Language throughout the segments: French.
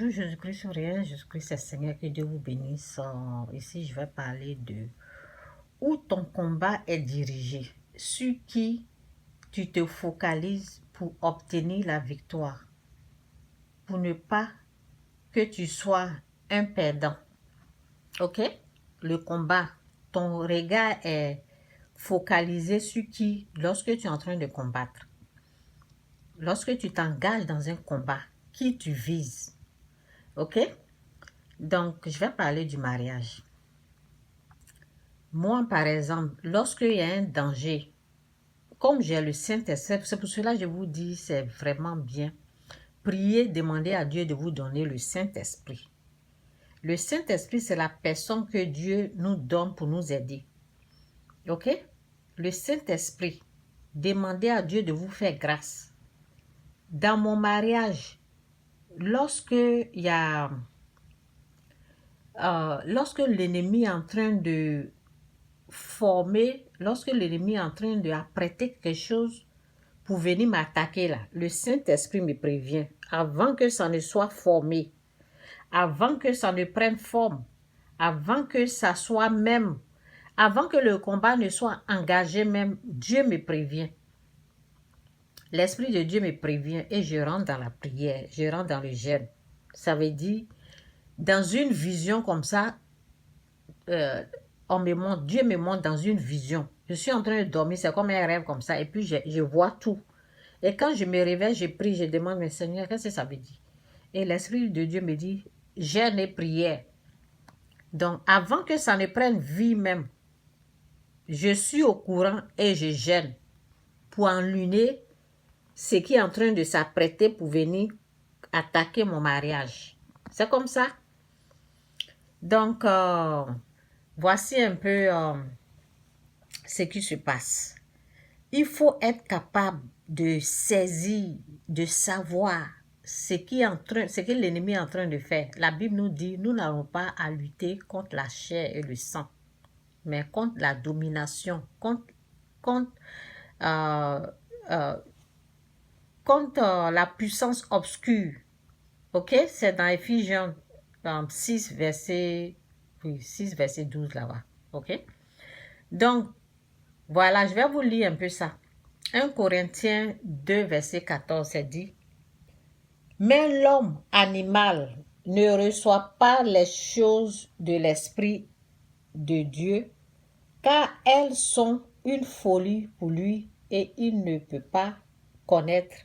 Bonjour Jésus-Christ, rien, Jésus-Christ est Seigneur, que Dieu vous bénisse. Ici, je vais parler de où ton combat est dirigé, sur qui tu te focalises pour obtenir la victoire, pour ne pas que tu sois un perdant. Ok? Le combat, ton regard est focalisé sur qui lorsque tu es en train de combattre. Lorsque tu t'engages dans un combat, qui tu vises. Ok? Donc, je vais parler du mariage. Moi, par exemple, lorsqu'il y a un danger, comme j'ai le Saint-Esprit, c'est pour cela que je vous dis, c'est vraiment bien. Priez, demandez à Dieu de vous donner le Saint-Esprit. Le Saint-Esprit, c'est la personne que Dieu nous donne pour nous aider. Ok? Le Saint-Esprit, demandez à Dieu de vous faire grâce. Dans mon mariage, lorsque l'ennemi est en train de lorsque l'ennemi est en train d'apprêter quelque chose pour venir m'attaquer là, le Saint-Esprit me prévient avant que ça ne soit formé, avant que ça ne prenne forme, avant que ça soit même, avant que le combat ne soit engagé même, Dieu me prévient. L'Esprit de Dieu me prévient et je rentre dans la prière, je rentre dans le jeûne. Ça veut dire, dans une vision comme ça, Dieu me montre dans une vision. Je suis en train de dormir, c'est comme un rêve comme ça, et puis je vois tout. Et quand je me réveille, je prie, je demande, mais Seigneur, qu'est-ce que ça veut dire? Et l'Esprit de Dieu me dit, jeûne et prière. Donc, avant que ça ne prenne vie même, je suis au courant et je jeûne pour enluner ce qui est en train de s'apprêter pour venir attaquer mon mariage. C'est comme ça. Donc, voici un peu ce qui se passe. Il faut être capable de saisir, de savoir ce que l'ennemi est en train de faire. La Bible nous dit, nous n'avons pas à lutter contre la chair et le sang, mais contre la domination, contre la puissance obscure. Ok? C'est dans Ephésiens 6, verset 12 là-bas. Ok? Donc, voilà, je vais vous lire un peu ça. 1 Corinthiens 2, verset 14, c'est dit, « Mais l'homme animal ne reçoit pas les choses de l'Esprit de Dieu, car elles sont une folie pour lui et il ne peut pas connaître,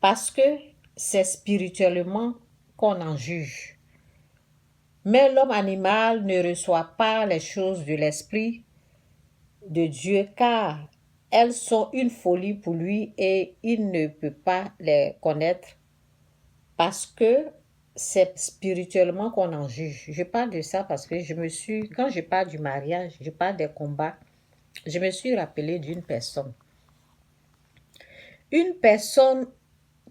parce que c'est spirituellement qu'on en juge. Mais l'homme animal ne reçoit pas les choses de l'Esprit de Dieu, car elles sont une folie pour lui et il ne peut pas les connaître parce que c'est spirituellement qu'on en juge. Je parle de ça parce que quand je parle du mariage, je parle des combats, je me suis rappelée d'une personne. Une personne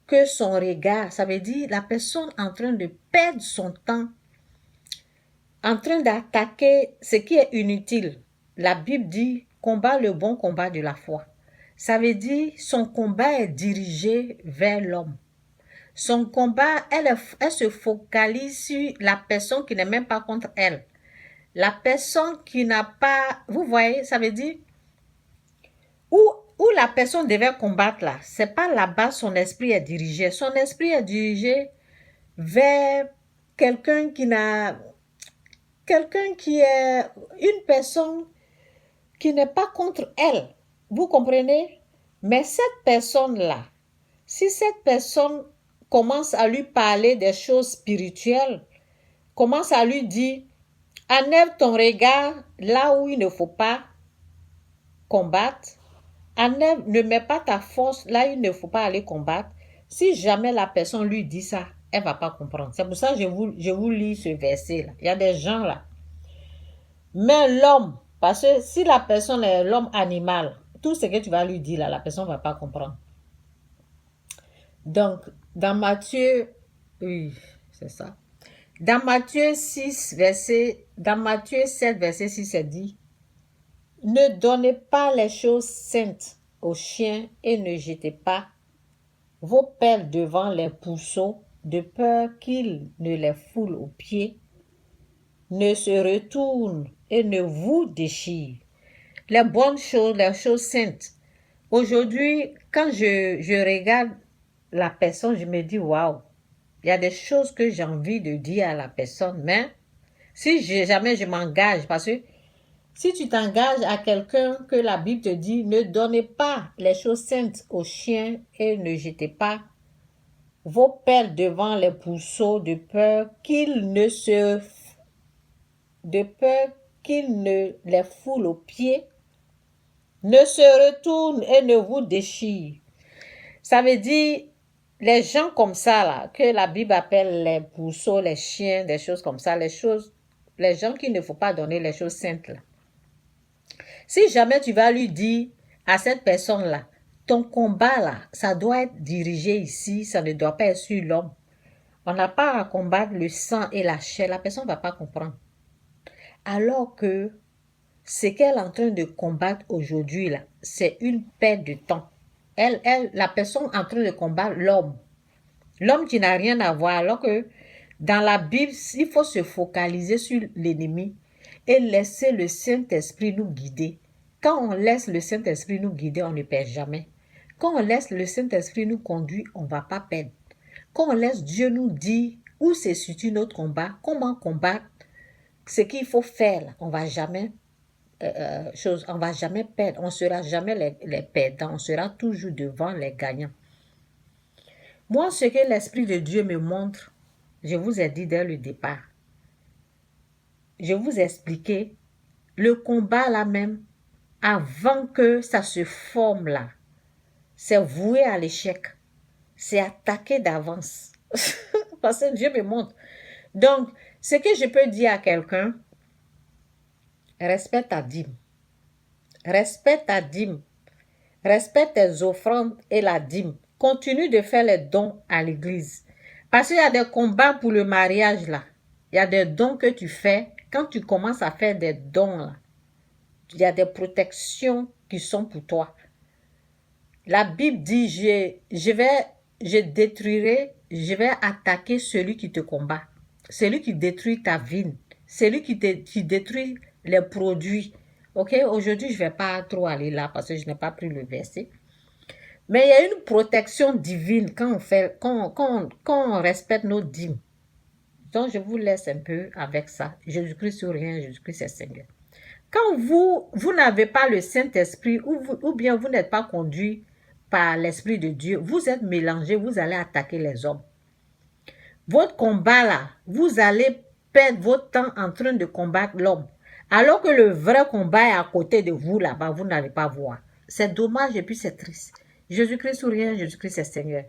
que son regard, ça veut dire la personne en train de perdre son temps, en train d'attaquer ce qui est inutile. La Bible dit, combat le bon combat de la foi. Ça veut dire, son combat est dirigé vers l'homme. Son combat, elle se focalise sur la personne qui n'est même pas contre elle. La personne qui n'a pas, vous voyez, ça veut dire, où la personne devait combattre là, c'est pas là-bas son esprit est dirigé. Son esprit est dirigé vers quelqu'un qui est une personne qui n'est pas contre elle. Vous comprenez? Mais cette personne-là, si cette personne commence à lui parler des choses spirituelles, commence à lui dire, enlève ton regard là où il ne faut pas combattre, ne mets pas ta force là où il ne faut pas aller combattre. Si jamais la personne lui dit ça, elle ne va pas comprendre. C'est pour ça que je vous lis ce verset-là. Il y a des gens là. Mais l'homme, parce que si la personne est l'homme animal, tout ce que tu vas lui dire là, la personne ne va pas comprendre. Donc, dans Matthieu, oui, c'est ça. Dans Matthieu 7, verset 6, c'est dit, « Ne donnez pas les choses saintes aux chiens et ne jetez pas vos pelles devant les pourceaux de peur qu'il ne les foule aux pieds, ne se retournent et ne vous déchirent. Les bonnes choses, les choses saintes. Aujourd'hui, quand je regarde la personne, je me dis, waouh, il y a des choses que j'ai envie de dire à la personne, mais si jamais je m'engage, parce que si tu t'engages à quelqu'un que la Bible te dit, ne donnez pas les choses saintes aux chiens et ne jetez pas vos pelles devant les pourceaux de peur qu'ils ne les foulent aux pieds, ne se retournent et ne vous déchirent. Ça veut dire, les gens comme ça, là, que la Bible appelle les pourceaux, les chiens, des choses comme ça, les gens qu'il ne faut pas donner les choses saintes, là. Si jamais tu vas lui dire à cette personne-là, ton combat, là, ça doit être dirigé ici, ça ne doit pas être sur l'homme. On n'a pas à combattre le sang et la chair, la personne ne va pas comprendre. Alors que ce qu'elle est en train de combattre aujourd'hui, là, c'est une perte de temps. La personne en train de combattre l'homme. L'homme qui n'a rien à voir, alors que dans la Bible, il faut se focaliser sur l'ennemi et laisser le Saint-Esprit nous guider. Quand on laisse le Saint-Esprit nous guider, on ne perd jamais. Quand on laisse le Saint-Esprit nous conduire, on ne va pas perdre. Quand on laisse Dieu nous dire où se situe notre combat, comment combattre, ce qu'il faut faire, on ne va jamais perdre. On ne sera jamais les perdants, on sera toujours devant les gagnants. Moi, ce que l'Esprit de Dieu me montre, je vous ai dit dès le départ, je vous ai expliqué le combat là même, avant que ça se forme là, c'est voué à l'échec, c'est attaqué d'avance, parce que Dieu me montre. Donc, ce que je peux dire à quelqu'un, respecte ta dîme, respecte ta dîme, respecte tes offrandes et la dîme, continue de faire les dons à l'église, parce qu'il y a des combats pour le mariage là, il y a des dons que tu fais, quand tu commences à faire des dons là, il y a des protections qui sont pour toi. La Bible dit, je vais attaquer celui qui te combat, celui qui détruit ta vigne, celui qui détruit les produits. Ok, aujourd'hui, je ne vais pas trop aller là parce que je n'ai pas pris le verset. Mais il y a une protection divine quand on respecte nos dîmes. Donc, je vous laisse un peu avec ça. Jésus-Christ sur rien, Jésus-Christ est Seigneur. Quand vous n'avez pas le Saint-Esprit ou bien vous n'êtes pas conduit par l'Esprit de Dieu, vous êtes mélangé, vous allez attaquer les hommes. Votre combat là, vous allez perdre votre temps en train de combattre l'homme. Alors que le vrai combat est à côté de vous là-bas, vous n'allez pas voir. C'est dommage et puis c'est triste. Jésus-Christ ou rien, Jésus-Christ est Seigneur.